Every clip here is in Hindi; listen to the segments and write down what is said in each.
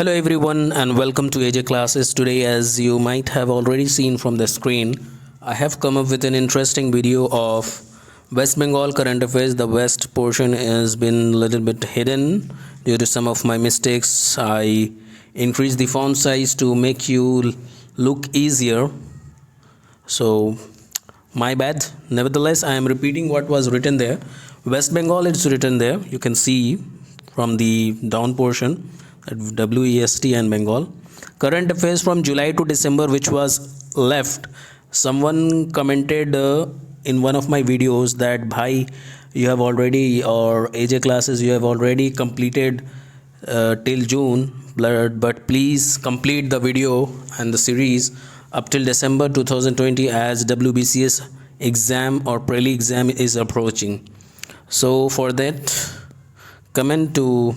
Hello everyone and welcome to AJ Classes. Today, as you might have already seen from the screen, I have come up with an interesting video of West Bengal current affairs. The west portion has been a little bit hidden due to some of my mistakes. I increased the font size to make you look easier. So my bad. Nevertheless, I am repeating what was written there. West Bengal, it's written there. You can see from the down portion. WEST and Bengal. Current affairs from July to December, which was left. Someone commented in one of my videos that bhai, you have already, or AJ Classes, you have already completed till June, but please complete the video and the series up till December 2020 as WBCS exam or prelim exam is approaching. So for that, comment to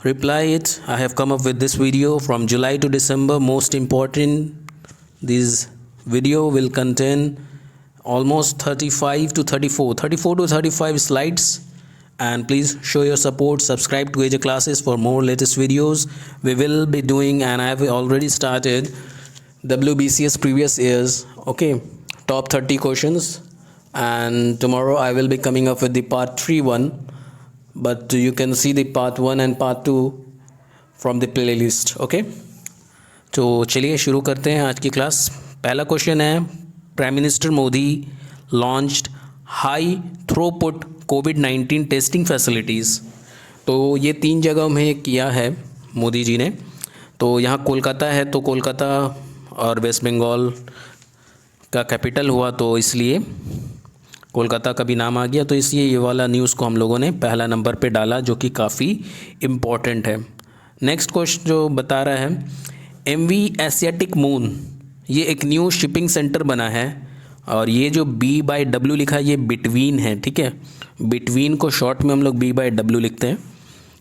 reply it. I have come up with this video from July to December. Most important, this video will contain almost 34 to 35 slides, and please show your support. Subscribe to AJ Classes for more latest videos. We will be doing, and I have already started, WBCS previous years, okay, top 30 questions, and tomorrow I will be coming up with the part 3 one, but you can see the part 1 and part 2 from the playlist. Okay, तो चलिए शुरू करते हैं आज की क्लास. पहला क्वेश्चन है, prime minister Modi launched high throughput कोविड-19 टेस्टिंग फैसिलिटीज़. तो ये 3 जगह में किया है मोदी जी ने. तो यहाँ कोलकाता है, तो कोलकाता और वेस्ट बंगाल का कैपिटल हुआ, तो इसलिए कोलकाता का भी नाम आ गया. तो इसलिए ये वाला न्यूज़ को हम लोगों ने पहला नंबर पे डाला, जो कि काफ़ी इम्पॉर्टेंट है. नेक्स्ट क्वेश्चन जो बता रहा है, MV एशियाटिक मून, ये एक न्यू शिपिंग सेंटर बना है, और ये जो B/W लिखा है ये बिटवीन है, ठीक है. बिटवीन को शॉर्ट में हम लोग B/W लिखते हैं.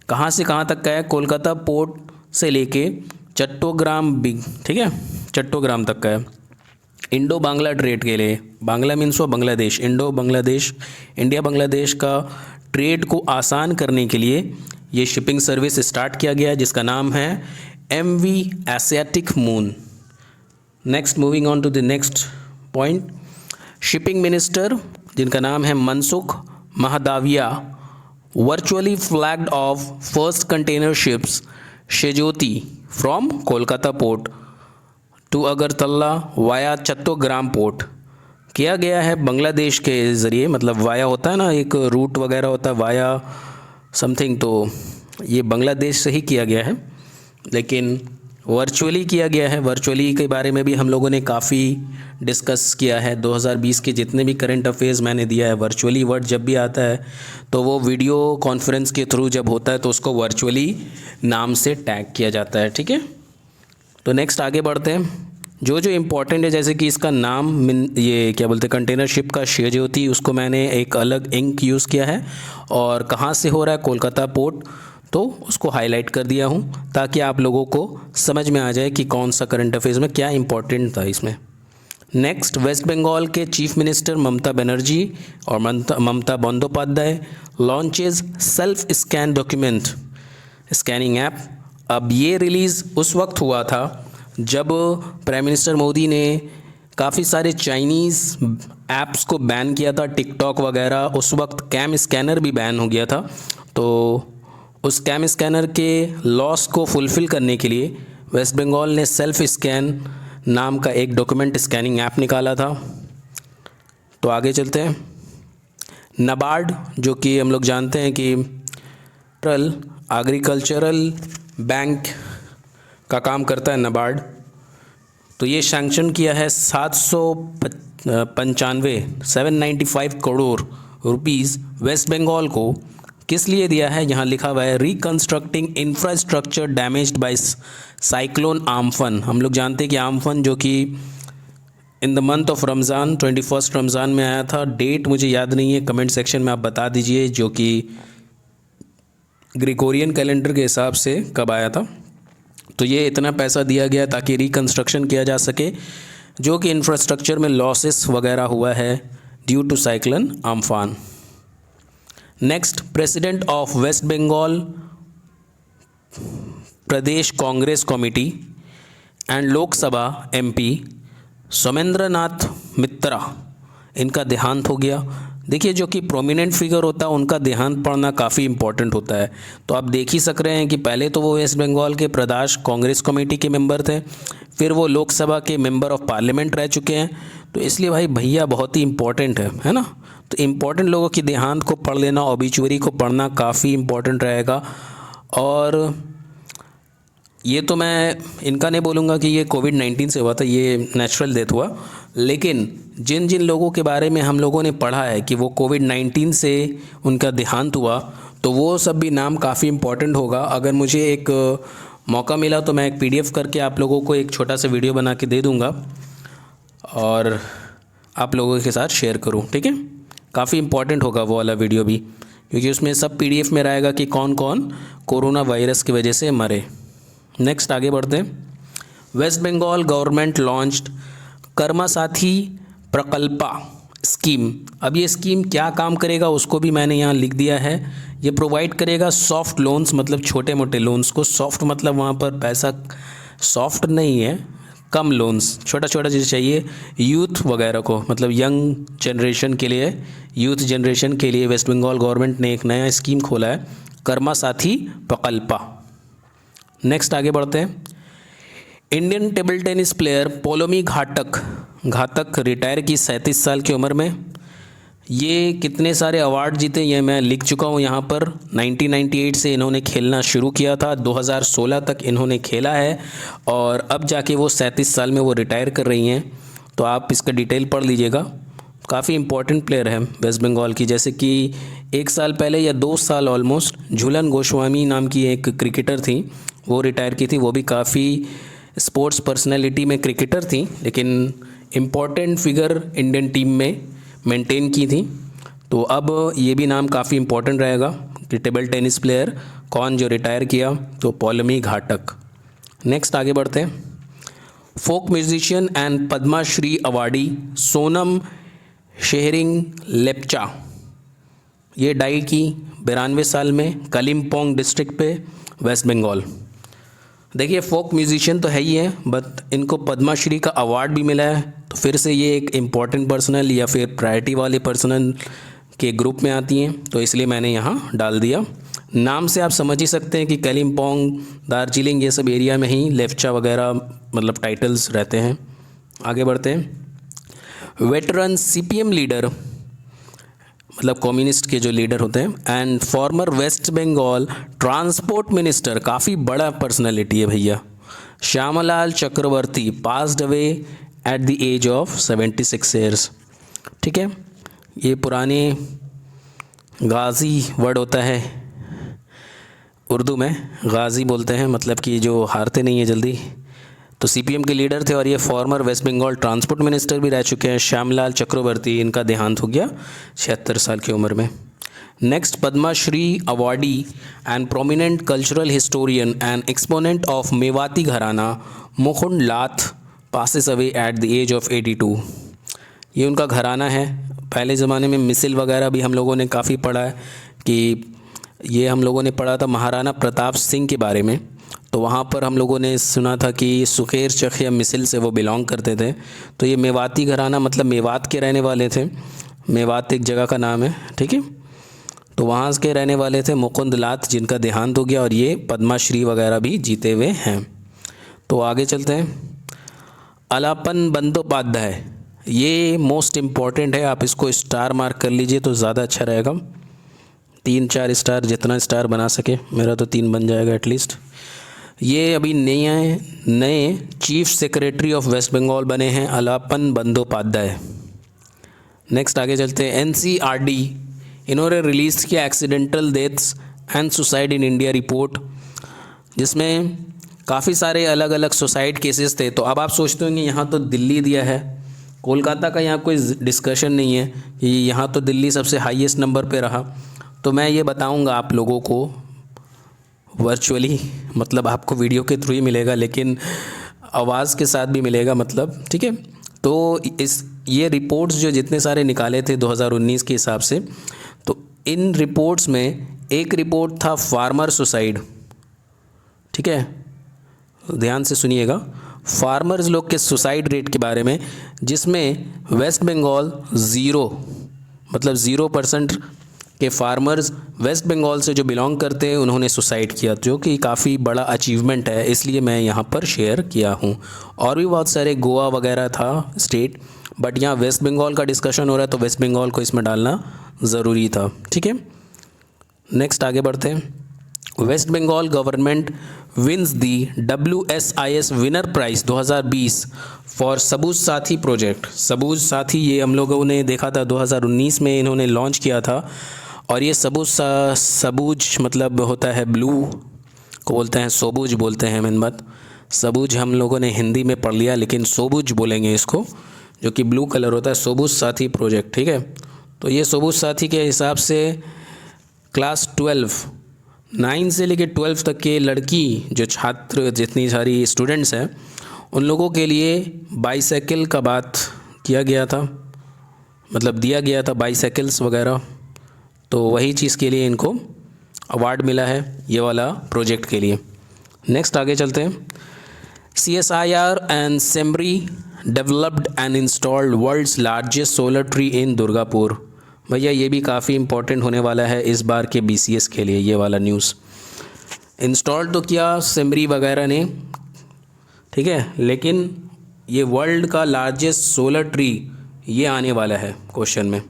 कहाँ से कहाँ तक का है? कोलकाता पोर्ट से लेके चट्टोग्राम, ठीक है, चट्टोग्राम तक का है. इंडो बांग्ला ट्रेड के लिए, बांग्ला मीन्स वो बांग्लादेश, इंडो बांग्लादेश, इंडिया बांग्लादेश का ट्रेड को आसान करने के लिए ये शिपिंग सर्विस स्टार्ट किया गया, जिसका नाम है MV Asiatic Moon. Next, moving on to the next point, shipping minister जिनका नाम है Mansukh Mandaviya virtually flagged off first container ships Sejuti from Kolkata port to Agartala via Chattogram port. किया गया है बांग्लादेश के ज़रिए, मतलब वाया होता है ना, एक रूट वगैरह होता है वाया समथिंग, तो ये बांग्लादेश से ही किया गया है, लेकिन वर्चुअली किया गया है. वर्चुअली के बारे में भी हम लोगों ने काफ़ी डिस्कस किया है. 2020 के जितने भी करंट अफेयर्स मैंने दिया है, वर्चुअली वर्ड जब भी आता है तो वो वीडियो कॉन्फ्रेंस के थ्रू जब होता है तो उसको वर्चुअली नाम से टैग किया जाता है, ठीक है. तो नेक्स्ट आगे बढ़ते हैं. जो इम्पोर्टेंट है, जैसे कि इसका नाम, ये क्या बोलते हैं, कंटेनर शिप का शेजोती, उसको मैंने एक अलग इंक यूज़ किया है, और कहाँ से हो रहा है, कोलकाता पोर्ट, तो उसको हाईलाइट कर दिया हूँ ताकि आप लोगों को समझ में आ जाए कि कौन सा करंट अफेयर्स में क्या इंपॉर्टेंट था इसमें. नेक्स्ट, वेस्ट बंगाल के चीफ मिनिस्टर ममता बनर्जी और Mamata Bandyopadhyay launches self scan document scanning app. अब ये रिलीज़ उस वक्त हुआ था जब प्राइम मिनिस्टर मोदी ने काफ़ी सारे चाइनीज़ ऐप्स को बैन किया था, टिकटॉक वगैरह. उस वक्त कैम स्कैनर भी बैन हो गया था, तो उस कैम स्कैनर के लॉस को फुलफ़िल करने के लिए वेस्ट बंगाल ने सेल्फ स्कैन नाम का एक डॉक्यूमेंट स्कैनिंग ऐप निकाला था. तो आगे चलते हैं. नाबार्ड, जो कि हम लोग जानते हैं कि एग्रीकल्चरल बैंक का काम करता है नाबार्ड, तो ये सैंक्शन किया है 795 करोड़ रुपीस वेस्ट बंगाल को. किस लिए दिया है? यहाँ लिखा हुआ है reconstructing infrastructure damaged bye cyclone आम्फन. हम लोग जानते हैं कि आम्फन, जो कि in the month of Ramzan, 21 Ramzan में आया था. डेट मुझे याद नहीं है, कमेंट सेक्शन में आप बता दीजिए, जो कि ग्रेगोरियन कैलेंडर के हिसाब से कब आया था. तो ये इतना पैसा दिया गया ताकि रिकंस्ट्रक्शन किया जा सके, जो कि इंफ्रास्ट्रक्चर में लॉसेस वगैरह हुआ है due to cyclone Amphan. Next, president of waste Bengal Pradesh Congress committee and Lok Sabha MP Somendra Nath Mitra, इनका देहांत हो गया। देखिए, जो कि प्रोमिनेंट फिगर होता है उनका देहांत पढ़ना काफ़ी इंपॉर्टेंट होता है। तो आप देख ही सक रहे हैं कि पहले तो वो वेस्ट बंगाल के प्रदेश कांग्रेस कमेटी के मेंबर थे, फिर वो लोकसभा के मेंबर ऑफ पार्लियामेंट रह चुके हैं। तो इसलिए भाई भैया बहुत ही इंपॉर्टेंट है ना। तो इम्पॉर्टेंट लोगों की देहांत को पढ़ लेना, ऑबिचुअरी को पढ़ना काफ़ी इंपॉर्टेंट रहेगा। और ये तो मैं इनका नहीं बोलूँगा कि ये कोविड-19 से हुआ था, ये नेचुरल डेथ हुआ, लेकिन जिन जिन लोगों के बारे में हम लोगों ने पढ़ा है कि वो कोविड-19 से उनका देहांत हुआ, तो वो सब भी नाम काफ़ी इंपॉर्टेंट होगा। अगर मुझे एक मौका मिला तो मैं एक PDF करके आप लोगों को एक छोटा सा वीडियो बना के दे दूँगा और आप लोगों के साथ शेयर करूँ, ठीक है। काफ़ी इंपॉर्टेंट होगा वो वाला वीडियो भी, क्योंकि उसमें सब PDF में रहेगा कि कौन कौन कोरोना वायरस की वजह से मरे। नेक्स्ट आगे बढ़ते हैं। West Bengal government launched Karma Sathi Prakalpa scheme. अब ये स्कीम क्या काम करेगा उसको भी मैंने यहाँ लिख दिया है। ये प्रोवाइड करेगा सॉफ्ट लोन्स, मतलब छोटे मोटे लोन्स को। सॉफ्ट मतलब वहाँ पर पैसा सॉफ्ट नहीं है, कम लोन्स, छोटा छोटा चीज़ चाहिए यूथ वगैरह को, मतलब यंग जनरेशन के लिए, यूथ जनरेशन के लिए वेस्ट बंगाल गवर्नमेंट ने एक नया स्कीम खोला है, कर्मा साथी प्रकल्पा। नेक्स्ट आगे बढ़ते हैं। Indian table tennis player Paulomi घातक रिटायर की 37 साल की उम्र में। ये कितने सारे अवार्ड जीते ये मैं लिख चुका हूँ यहाँ पर। 1998 से इन्होंने खेलना शुरू किया था, 2016 तक इन्होंने खेला है और अब जाके वो 37 साल में वो रिटायर कर रही हैं। तो आप इसका डिटेल पढ़ लीजिएगा। काफ़ी इंपॉर्टेंट प्लेयर है वेस्ट बंगाल की। जैसे कि 1 साल पहले या 2 साल ऑलमोस्ट झूलन गोस्वामी नाम की एक क्रिकेटर थी, वो रिटायर की थी। वो भी काफ़ी स्पोर्ट्स पर्सनैलिटी में क्रिकेटर थी, लेकिन इम्पॉर्टेंट फिगर इंडियन टीम में मेंटेन की थी। तो अब ये भी नाम काफ़ी इंपॉर्टेंट रहेगा कि टेबल टेनिस प्लेयर कौन जो रिटायर किया, तो पोलोमी घाटक। नेक्स्ट आगे बढ़ते हैं। Folk musician and Padma Shri awardee Sonam Tshering Lepcha, ये डाई की 92 साल में कालिम्पोंग डिस्ट्रिक्ट पे, वेस्ट बंगाल। देखिए, फोक म्यूजिशियन तो है ही है, बट इनको पद्माश्री का अवार्ड भी मिला है। तो फिर से ये एक इम्पॉर्टेंट पर्सनल या फिर प्रायोरिटी वाले पर्सनल के ग्रुप में आती हैं, तो इसलिए मैंने यहाँ डाल दिया। नाम से आप समझ ही सकते हैं कि कालिम्पोंग, दार्जिलिंग, ये सब एरिया में ही लेप्चा वगैरह मतलब टाइटल्स रहते हैं। आगे बढ़ते हैं। वेटरन CPM लीडर, मतलब कम्युनिस्ट के जो लीडर होते हैं, and former waste Bengal transport minister, काफ़ी बड़ा पर्सनैलिटी है भैया, Shyamlal Chakraborty passed away at the age of 76 years. ठीक है, ये पुराने गाजी वर्ड होता है उर्दू में, गाजी बोलते हैं, मतलब कि जो हारते नहीं है जल्दी। तो CPM के लीडर थे और ये former waste Bengal transport minister भी रह चुके हैं, श्यामलाल चक्रवर्ती। इनका देहांत हो गया 76 साल की उम्र में। Next, Padmashri awardee and prominent cultural historian and exponent of Mewati gharana Mukund Lath passes away at the age of 82। ये उनका घराना है। पहले ज़माने में मिसिल वगैरह भी हम लोगों ने काफ़ी पढ़ा है कि ये हम लोगों ने पढ़ा था महाराणा प्रताप सिंह के बारे में। तो वहाँ पर हम लोगों ने सुना था कि सुखेर चख या मिसिल से वो बिलोंग करते थे। तो ये मेवाती घराना मतलब मेवात के रहने वाले थे। मेवात एक जगह का नाम है, ठीक है। तो वहाँ के रहने वाले थे मुकुंद लाथ, जिनका देहांत हो गया और ये पद्माश्री वगैरह भी जीते हुए हैं। तो आगे चलते हैं। अलापन बंदोपाध्याय, ये मोस्ट इम्पॉर्टेंट है, आप इसको स्टार मार्क कर लीजिए तो ज़्यादा अच्छा रहेगा। 3-4 स्टार, जितना स्टार बना सके, मेरा तो 3 बन जाएगा एटलीस्ट। ये अभी नए chief secretary of waste Bengal बने हैं, अलापन बंदोपाध्याय। नेक्स्ट आगे चलते हैं। NCRD, इन्होंने रिलीज़ किया accidental deaths and suicide in India report, जिसमें काफ़ी सारे अलग अलग सुसाइड केसेस थे। तो अब आप सोचते होंगे यहाँ तो दिल्ली दिया है, कोलकाता का यहाँ कोई डिस्कशन नहीं है कि यहाँ तो दिल्ली सबसे हाईएस्ट नंबर पे रहा। तो मैं ये बताऊँगा आप लोगों को वर्चुअली, मतलब आपको वीडियो के थ्रू ही मिलेगा, लेकिन आवाज़ के साथ भी मिलेगा, मतलब ठीक है। तो ये रिपोर्ट्स जो जितने सारे निकाले थे 2019 के हिसाब से, तो इन रिपोर्ट्स में एक रिपोर्ट था फार्मर सुसाइड, ठीक ठीक है, ध्यान से सुनिएगा, फार्मर्स लोग के सुसाइड रेट के बारे में, जिसमें वेस्ट बंगाल 0 मतलब 0% के फार्मर्स वेस्ट बंगाल से जो बिलोंग करते हैं उन्होंने सुसाइड किया, जो कि काफ़ी बड़ा अचीवमेंट है, इसलिए मैं यहाँ पर शेयर किया हूँ। और भी बहुत सारे गोवा वगैरह था स्टेट, बट यहाँ वेस्ट बंगाल का डिस्कशन हो रहा है तो वेस्ट बंगाल को इसमें डालना ज़रूरी था। ठीक है, नेक्स्ट आगे बढ़ते हैं। West Bengal government wins the WSIS winner prize 2020 for Sabuj Sathi project. Sabuj साथी ये हम लोगों ने देखा था 2019 में इन्होंने लॉन्च किया था। और ये सबूज मतलब होता है ब्लू को बोलते हैं, सोबूज बोलते हैं मिनमत। सबूज हम लोगों ने हिंदी में पढ़ लिया, लेकिन सोबूज बोलेंगे इसको, जो कि ब्लू कलर होता है, सोबूज साथी प्रोजेक्ट। ठीक है, तो ये सोबूज साथी के हिसाब से क्लास 12 9 से लेकर 12 तक के लड़की जो छात्र जितनी सारी स्टूडेंट्स हैं उन लोगों के लिए बाईसाइकिल का बात किया गया था, मतलब दिया गया था बाईसाइकिल्स वगैरह, तो वही चीज़ के लिए इनको अवार्ड मिला है ये वाला प्रोजेक्ट के लिए। नेक्स्ट आगे चलते हैं। CSIR and CMERI developed and installed world's largest solar tree in Durgapur. भैया ये भी काफ़ी इंपॉर्टेंट होने वाला है इस बार के BCS के लिए, ये वाला न्यूज़। इंस्टॉल तो किया सेमरी वगैरह ने, ठीक है, लेकिन ये वर्ल्ड का लार्जेस्ट सोलर ट्री ये आने वाला है क्वेश्चन में,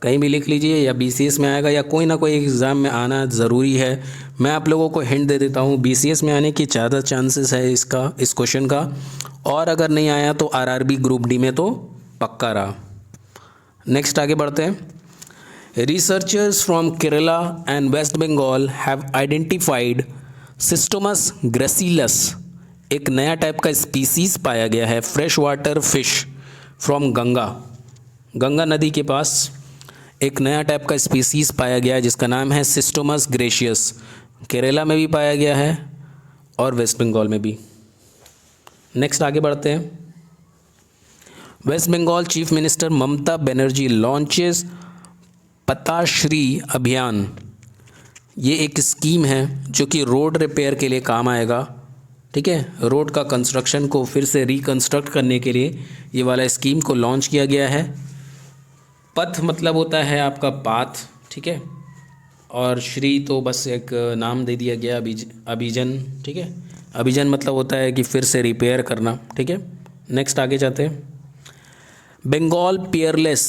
कहीं भी लिख लीजिए, या BCS में आएगा या कोई ना कोई एग्ज़ाम में आना ज़रूरी है। मैं आप लोगों को हिंट दे देता हूँ, BCS में आने की ज़्यादा चांसेस है इसका, इस क्वेश्चन का, और अगर नहीं आया तो RRB ग्रुप D में तो पक्का रहा। नेक्स्ट आगे बढ़ते हैं। Researchers from Kerala and West Bengal have identified Cystomus gracillus, एक नया टाइप का स्पीसीज पाया गया है, fresh water fish from Ganga नदी के पास एक नया टाइप का स्पीसीज पाया गया है जिसका नाम है सिस्टोमस ग्रेशियस। केरला में भी पाया गया है और वेस्ट बंगाल में भी। नेक्स्ट आगे बढ़ते हैं। West Bengal chief minister Mamata Banerjee launches पताश्री अभियान। ये एक स्कीम है जो कि रोड रिपेयर के लिए काम आएगा, ठीक है, रोड का कंस्ट्रक्शन को फिर से रिकंस्ट्रक्ट करने के लिए ये वाला स्कीम को लॉन्च किया गया है। पथ मतलब होता है आपका पाथ, ठीक है, और श्री तो बस एक नाम दे दिया गया, अभिजन, ठीक है, अभिजन मतलब होता है कि फिर से रिपेयर करना, ठीक है। नेक्स्ट आगे जाते हैं। Bengal peerless,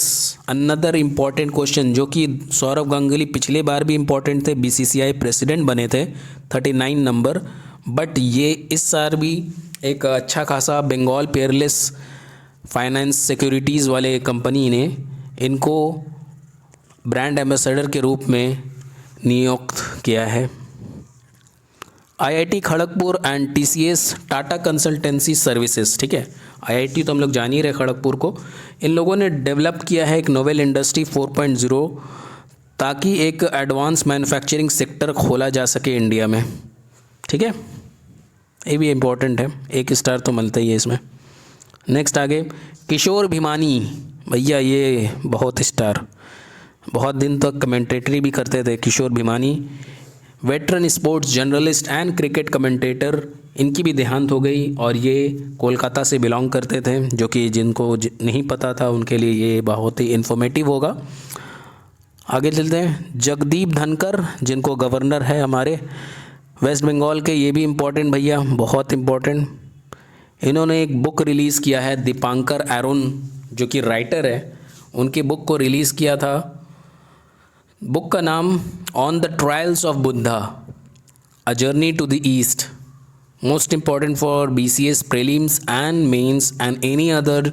another important question, जो कि सौरव गांगुली पिछले बार भी इम्पॉर्टेंट थे, BCCI प्रेसिडेंट बने थे 39 नंबर, बट ये इस साल भी एक अच्छा खासा बंगाल पियरलेस फाइनेंस सिक्योरिटीज़ वाले कंपनी ने इनको ब्रांड एम्बेसडर के रूप में नियुक्त किया है। IIT Kharagpur and TCS Tata consultancy services, ठीक है, IIT तो हम लोग जान ही रहे खड़गपुर को, इन लोगों ने डेवलप किया है एक नोवेल इंडस्ट्री 4.0 ताकि एक एडवांस मैन्युफैक्चरिंग सेक्टर खोला जा सके इंडिया में, ठीक है, ये भी इम्पोर्टेंट है, 1 स्टार तो मिलता ही है इसमें। नेक्स्ट आगे, किशोर भिमानी, भैया ये बहुत स्टार, बहुत दिन तक कमेंटेटरी भी करते थे Kishore Bhimani, veteran sports journalist and cricket commentator, इनकी भी देहांत हो गई और ये कोलकाता से बिलोंग करते थे, जो कि जिनको नहीं पता था उनके लिए ये बहुत ही इन्फॉर्मेटिव होगा। आगे चलते हैं। जगदीप धनकर, जिनको गवर्नर है हमारे वेस्ट बंगाल के, ये भी इम्पोर्टेंट भैया, बहुत इम्पोर्टेंट। इन्होंने एक बुक रिलीज़ किया है, दीपांकर एरोन जो कि राइटर है, उनकी बुक को रिलीज़ किया था। बुक का नाम on the trials of Buddha, a journey to the east, most important for BCS prelims and mains and any other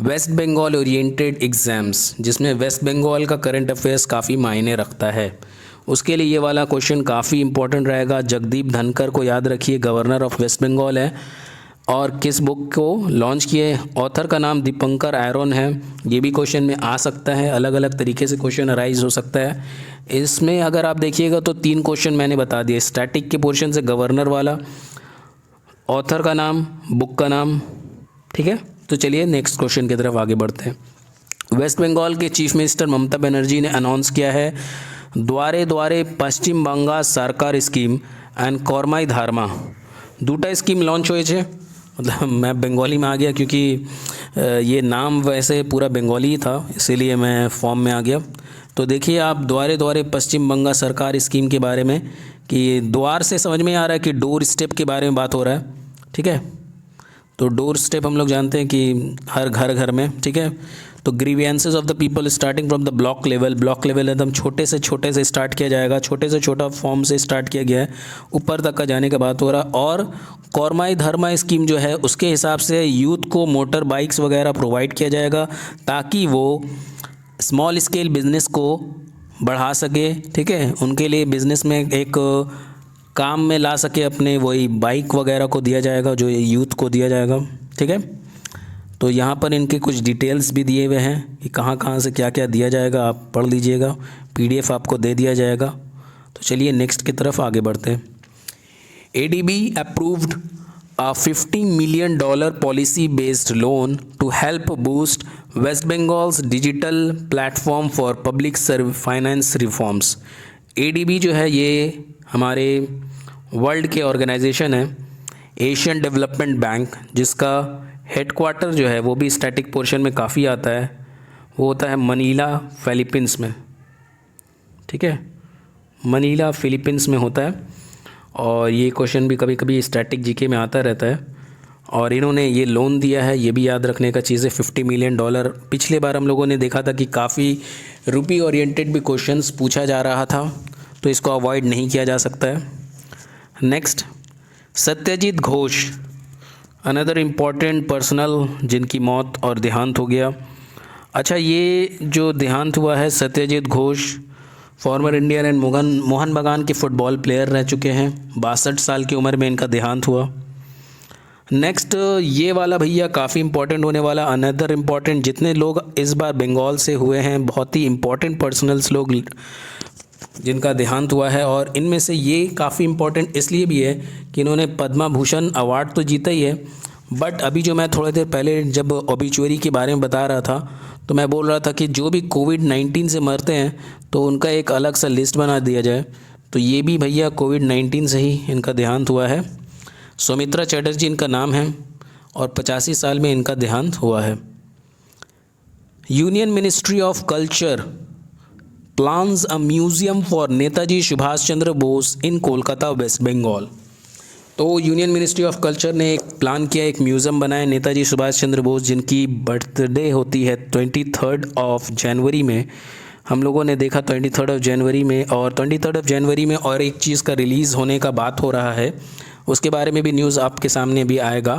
West Bengal oriented exams, जिसमें वेस्ट बंगाल का करंट अफेयर्स काफ़ी मायने रखता है, उसके लिए ये वाला क्वेश्चन काफ़ी इंपॉर्टेंट रहेगा। जगदीप धनकर को याद रखिए, गवर्नर ऑफ वेस्ट बंगाल है, और किस बुक को लॉन्च किए, ऑथर का नाम दीपंकर एरोन है। ये भी क्वेश्चन में आ सकता है, अलग अलग तरीके से क्वेश्चन अराइज हो सकता है। इसमें अगर आप देखिएगा तो 3 क्वेश्चन मैंने बता दिए, स्टैटिक के पोर्शन से गवर्नर वाला, ऑथर का नाम, बुक का नाम, ठीक है। तो चलिए नेक्स्ट क्वेश्चन की तरफ आगे बढ़ते हैं। वेस्ट बंगाल के चीफ मिनिस्टर ममता बनर्जी ने अनाउंस किया है द्वारे द्वारे पश्चिम बंगाल सरकार स्कीम एंड कौरमाई धारमा দুটা स्कीम लॉन्च हुए थे, मतलब मैं बंगाली में आ गया क्योंकि ये नाम वैसे पूरा बंगाली ही था, इसीलिए मैं फॉर्म में आ गया। तो देखिए आप, द्वारे द्वारे पश्चिम बंगा सरकार स्कीम के बारे में, कि द्वार से समझ में आ रहा है कि डोर स्टेप के बारे में बात हो रहा है, ठीक है। तो डोर स्टेप हम लोग जानते हैं कि हर घर घर में, ठीक है। तो grievances of the people starting from the block level, block level एकदम छोटे से स्टार्ट किया जाएगा, छोटे से छोटा फॉर्म से स्टार्ट किया गया है, ऊपर तक का जाने का बात हो रहा है। और कौरमाई धर्मा स्कीम जो है उसके हिसाब से यूथ को मोटर बाइक्स वगैरह प्रोवाइड किया जाएगा ताकि वो स्मॉल स्केल बिजनेस को बढ़ा सके, ठीक है। उनके लिए बिजनेस में एक काम में ला सके अपने, वही बाइक वगैरह को दिया जाएगा जो यूथ को दिया जाएगा, ठीक है। तो यहाँ पर इनके कुछ डिटेल्स भी दिए हुए हैं कि कहाँ कहाँ से क्या क्या दिया जाएगा, आप पढ़ लीजिएगा, पीडीएफ आपको दे दिया जाएगा। तो चलिए नेक्स्ट की तरफ आगे बढ़ते हैं। ADB approved a $50 million policy based loan to help boost West Bengal's digital platform for public finance reforms। ADB जो है ये हमारे वर्ल्ड के ऑर्गेनाइजेशन है, एशियन डेवलपमेंट बैंक, जिसका हेडक्वार्टर जो है वो भी स्टैटिक पोर्शन में काफ़ी आता है, वो होता है मनीला फिलीपींस में, ठीक है। मनीला फिलीपींस में होता है और ये क्वेश्चन भी कभी कभी स्टैटिक जीके में आता रहता है। और इन्होंने ये लोन दिया है, ये भी याद रखने का चीज़ है, $50 million। पिछले बार हम लोगों ने देखा था कि काफ़ी रुपी ओरिएंटेड भी क्वेश्चंस पूछा जा रहा था, तो इसको अवॉइड नहीं किया जा सकता है। Next, Satyajit Ghosh, another important personal जिनकी मौत और देहांत हो गया। अच्छा, ये जो देहांत हुआ है Satyajit Ghosh, former Indian and Mohan बगान के फुटबॉल प्लेयर रह चुके हैं, 62 साल की उम्र में इनका देहांत हुआ। नेक्स्ट, ये वाला भैया काफ़ी इंपॉर्टेंट होने वाला, अनदर इम्पॉर्टेंट, जितने लोग इस बार बंगाल से हुए हैं, बहुत ही इंपॉर्टेंट पर्सनल्स लोग जिनका देहांत हुआ है। और इनमें से ये काफ़ी इंपॉर्टेंट इसलिए भी है कि इन्होंने पद्मा भूषण अवार्ड तो जीता ही है, बट अभी जो मैं थोड़ी देर पहले जब ओबिचुअरी के बारे में बता रहा था तो मैं बोल रहा था कि जो भी कोविड-19 से मरते हैं तो उनका एक अलग सा लिस्ट बना दिया जाए। तो ये भी भैया कोविड-19 से ही इनका देहांत हुआ है। सौमित्रा चटर्जी इनका नाम है और 85 साल में इनका देहांत हुआ है। Union ministry of culture plans a museum for Netaji Subhash Chandra Bose in Kolkata, West Bengal. तो यूनियन मिनिस्ट्री ऑफ कल्चर ने एक प्लान किया, एक म्यूज़ियम बनाया नेताजी सुभाष चंद्र बोस, जिनकी बर्थडे होती है 23 जनवरी में। हम लोगों ने देखा 23 जनवरी में, और 23 जनवरी में और एक चीज़ का रिलीज़ होने का बात हो रहा है, उसके बारे में भी न्यूज़ आपके सामने भी आएगा।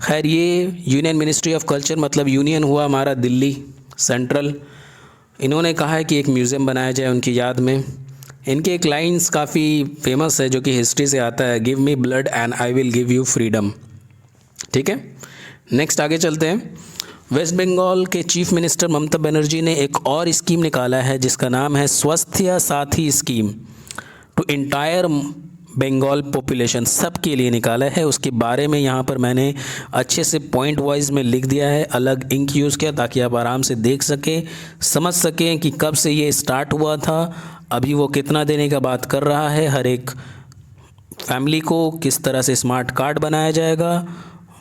खैर, ये यूनियन मिनिस्ट्री ऑफ कल्चर मतलब यूनियन हुआ हमारा दिल्ली सेंट्रल, इन्होंने कहा है कि एक म्यूज़ियम बनाया जाए उनकी याद में। इनके एक लाइंस काफ़ी फेमस है जो कि हिस्ट्री से आता है, give me blood and I will give you freedom, ठीक है। नेक्स्ट आगे चलते हैं। वेस्ट बंगाल के चीफ मिनिस्टर ममता बनर्जी ने एक और स्कीम निकाला है जिसका नाम है Swasthya Sathi scheme, to entire Bengal population, सबके लिए निकाला है। उसके बारे में यहाँ पर मैंने अच्छे से पॉइंट वाइज में लिख दिया है, अलग इंक यूज़ किया ताकि आप आराम से देख सकें, समझ सकें कि कब से ये स्टार्ट हुआ था, अभी वो कितना देने का बात कर रहा है, हर एक फैमिली को किस तरह से स्मार्ट कार्ड बनाया जाएगा,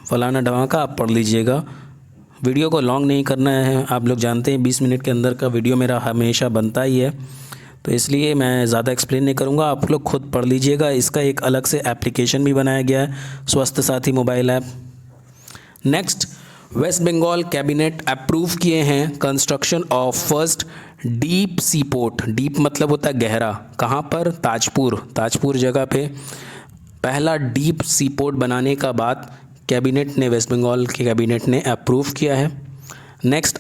फलाना ढमाका, आप पढ़ लीजिएगा। वीडियो को लॉन्ग नहीं करना है, आप लोग जानते हैं 20 मिनट के अंदर का वीडियो मेरा हमेशा बनता ही है, तो इसलिए मैं ज़्यादा एक्सप्लेन नहीं करूँगा, आप लोग खुद पढ़ लीजिएगा। इसका एक अलग से एप्लीकेशन भी बनाया गया है, Swasthya Sathi mobile app. Next, West Bengal cabinet approve किए हैं construction of first deep sea port, deep मतलब होता है गहरा, कहाँ पर, ताजपुर जगह पे पहला डीप सी पोर्ट बनाने का बात कैबिनेट ने, वेस्ट बंगाल के कैबिनेट ने अप्रूव किया है। नेक्स्ट,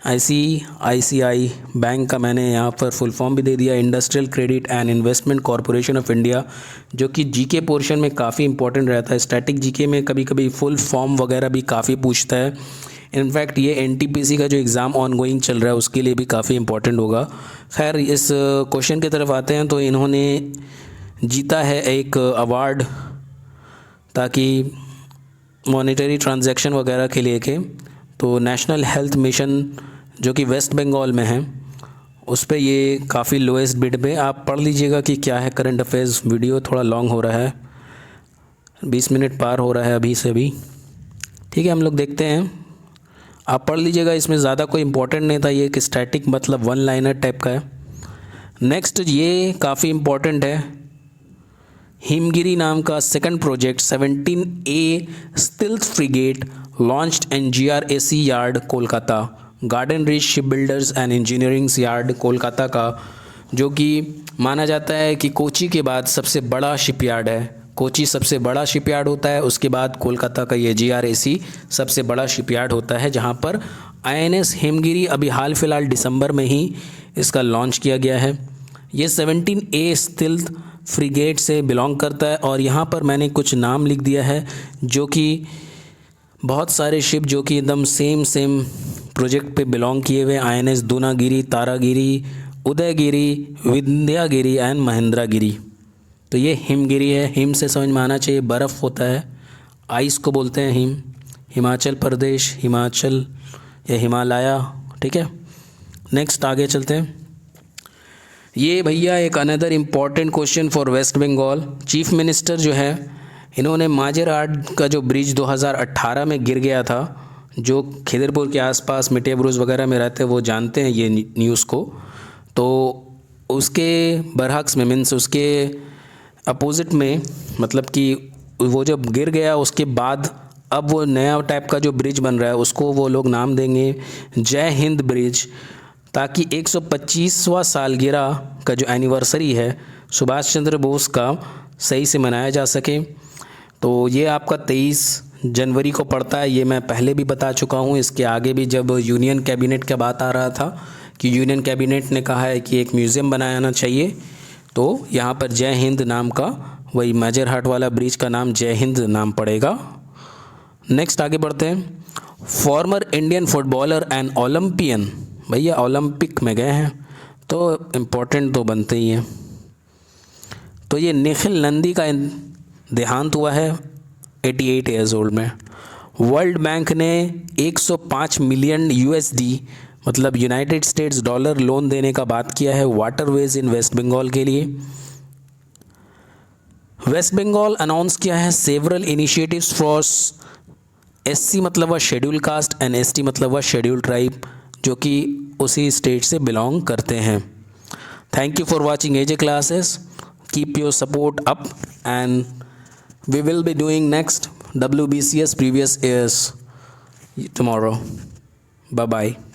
ICICI बैंक का मैंने यहाँ पर फुल फॉर्म भी दे दिया, industrial credit and investment corporation of India, जो कि जीके पोर्शन में काफ़ी इंपॉर्टेंट रहता है। स्टैटिक जीके में कभी कभी फुल फॉर्म वगैरह भी काफ़ी पूछता है। इनफैक्ट ये NTPC का जो एग्ज़ाम ऑनगोइंग चल रहा है उसके लिए भी काफ़ी इंपॉर्टेंट होगा। खैर, इस क्वेश्चन की तरफ आते हैं। तो इन्होंने जीता है एक अवार्ड ताकि मॉनेटरी ट्रांजैक्शन वगैरह के लिए के, तो नेशनल हेल्थ मिशन जो कि वेस्ट बंगाल में है उस पे ये काफ़ी लोएस्ट बिड पे। आप पढ़ लीजिएगा कि क्या है करंट अफेयर्स। वीडियो थोड़ा लॉन्ग हो रहा है, 20 मिनट पार हो रहा है अभी से भी। ठीक है, हम लोग देखते हैं, आप पढ़ लीजिएगा। इसमें ज़्यादा कोई इंपॉर्टेंट नहीं था, ये एक स्टैटिक मतलब वन लाइनर टाइप का है। नेक्स्ट ये काफ़ी इम्पॉर्टेंट है, हिमगिरी नाम का second project 17A stealth frigate launched in GRAC yard Kolkata, garden reach ship builders and engineering yard Kolkata का, जो कि माना जाता है कि कोची के बाद सबसे बड़ा शिपयार्ड है। कोची सबसे बड़ा शिपयार्ड होता है, उसके बाद कोलकाता का ये GRAC सबसे बड़ा शिपयार्ड होता है, जहाँ पर INS हिमगिरी अभी हाल फिलहाल दिसंबर में ही इसका लॉन्च किया गया है। ये 17A स्टिल्थ फ्रिगेट से बिलोंग करता है। और यहाँ पर मैंने कुछ नाम लिख दिया है, जो कि बहुत सारे शिप जो कि एकदम सेम प्रोजेक्ट पे बिलोंग किए हुए, INS दूनागिरी, तारागिरी, उदयगिरी, विंध्यागिरी एंड महेंद्रागिरी। तो ये हिमगिरी है। हिम से समझ में आना चाहिए बर्फ़ होता है, आइस को बोलते हैं हिम। हिमाचल प्रदेश, हिमाचल या हिमालय। ठीक है, नेक्स्ट आगे चलते हैं। ये भैया एक another important question for West Bengal. Chief minister जो है, इन्होंने माजेरहाट का जो ब्रिज 2018 में गिर गया था, जो खिदरपुर के आसपास मिटेब्रुज वगैरह में रहते हैं वो जानते हैं ये न्यूज़ को। तो उसके बरहक्स में, मीन्स उसके अपोजिट में, मतलब कि वो जब गिर गया उसके बाद अब वो नया टाइप का जो ब्रिज बन रहा है उसको वो लोग नाम देंगे जय हिंद ब्रिज, ताकि 125वां सालगिरह का जो एनिवर्सरी है सुभाष चंद्र बोस का सही से मनाया जा सके। तो ये आपका 23 जनवरी को पड़ता है, ये मैं पहले भी बता चुका हूँ। इसके आगे भी जब यूनियन कैबिनेट का बात आ रहा था कि यूनियन कैबिनेट ने कहा है कि एक म्यूज़ियम बनाना चाहिए, तो यहाँ पर जय हिंद नाम का, वही माजेरहाट वाला ब्रिज का नाम जय हिंद नाम पड़ेगा। नेक्स्ट आगे बढ़ते हैं। Former Indian footballer and Olympian, भैया ओलंपिक में गए हैं तो इम्पोर्टेंट तो बनते ही हैं। तो ये निखिल नंदी का देहांत हुआ है 88 ईयर्स ओल्ड में। वर्ल्ड बैंक ने 105 मिलियन USD मतलब यूनाइटेड स्टेट्स डॉलर लोन देने का बात किया है वाटरवेज इन वेस्ट बंगाल के लिए। वेस्ट बंगाल अनाउंस किया है सेवरल इनिशिएटिव्स फॉर SC मतलब व शेड्यूल कास्ट एंड ST मतलब व शेड्यूल ट्राइब, जो कि उसी स्टेट से बिलोंग करते हैं। Thank you for watching AJ classes. Keep your support up and we will be doing next WBCS previous years tomorrow. Bye bye.